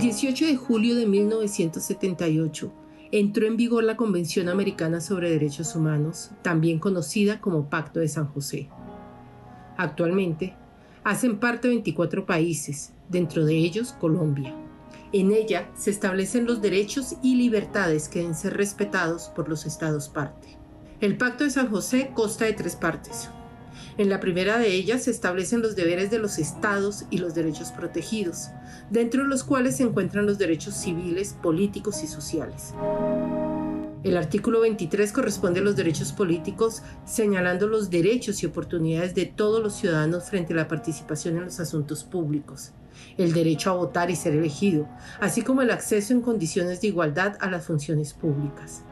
18 de julio de 1978 entró en vigor la Convención Americana sobre Derechos Humanos, también conocida como Pacto de San José. Actualmente, hacen parte 24 países, dentro de ellos Colombia. En ella se establecen los derechos y libertades que deben ser respetados por los Estados parte. El Pacto de San José consta de 3 partes. En la primera de ellas se establecen los deberes de los estados y los derechos protegidos, dentro de los cuales se encuentran los derechos civiles, políticos y sociales. El artículo 23 corresponde a los derechos políticos, señalando los derechos y oportunidades de todos los ciudadanos frente a la participación en los asuntos públicos, el derecho a votar y ser elegido, así como el acceso en condiciones de igualdad a las funciones públicas.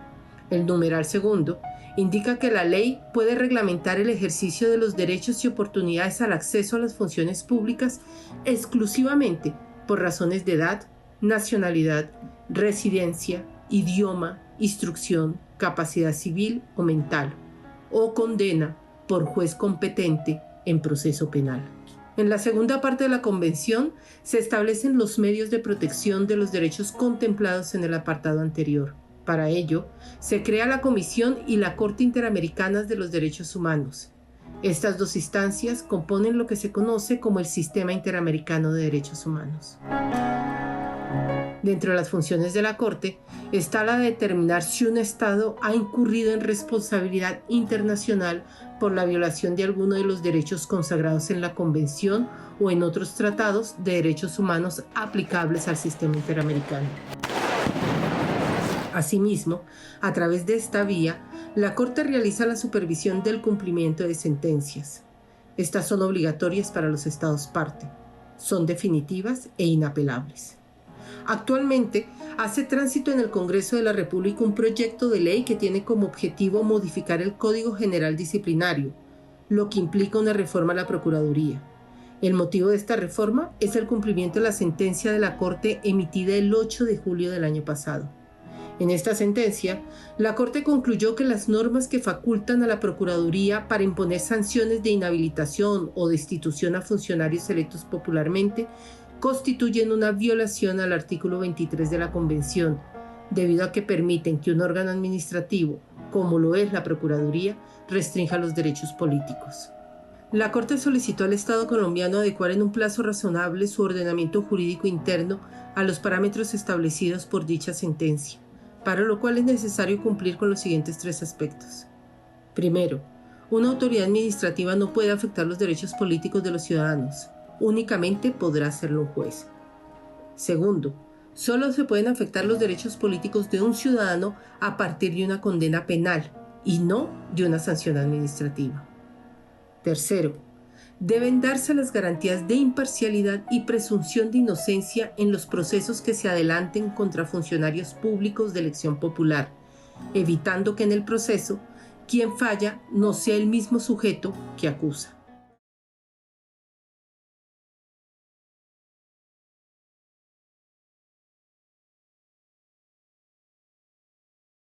El numeral segundo indica que la ley puede reglamentar el ejercicio de los derechos y oportunidades al acceso a las funciones públicas exclusivamente por razones de edad, nacionalidad, residencia, idioma, instrucción, capacidad civil o mental, o condena por juez competente en proceso penal. En la segunda parte de la Convención se establecen los medios de protección de los derechos contemplados en el apartado anterior. Para ello, se crea la Comisión y la Corte Interamericana de los Derechos Humanos. Estas 2 instancias componen lo que se conoce como el Sistema Interamericano de Derechos Humanos. Dentro de las funciones de la Corte está la de determinar si un Estado ha incurrido en responsabilidad internacional por la violación de alguno de los derechos consagrados en la Convención o en otros tratados de derechos humanos aplicables al sistema interamericano. Asimismo, a través de esta vía, la Corte realiza la supervisión del cumplimiento de sentencias. Estas son obligatorias para los Estados parte, son definitivas e inapelables. Actualmente, hace tránsito en el Congreso de la República un proyecto de ley que tiene como objetivo modificar el Código General Disciplinario, lo que implica una reforma a la Procuraduría. El motivo de esta reforma es el cumplimiento de la sentencia de la Corte emitida el 8 de julio del año pasado. En esta sentencia, la Corte concluyó que las normas que facultan a la Procuraduría para imponer sanciones de inhabilitación o destitución a funcionarios electos popularmente constituyen una violación al artículo 23 de la Convención, debido a que permiten que un órgano administrativo, como lo es la Procuraduría, restrinja los derechos políticos. La Corte solicitó al Estado colombiano adecuar en un plazo razonable su ordenamiento jurídico interno a los parámetros establecidos por dicha sentencia, para lo cual es necesario cumplir con los siguientes 3 aspectos. Primero, una autoridad administrativa no puede afectar los derechos políticos de los ciudadanos, únicamente podrá hacerlo un juez. Segundo, solo se pueden afectar los derechos políticos de un ciudadano a partir de una condena penal y no de una sanción administrativa. Tercero, deben darse las garantías de imparcialidad y presunción de inocencia en los procesos que se adelanten contra funcionarios públicos de elección popular, evitando que en el proceso quien falla no sea el mismo sujeto que acusa.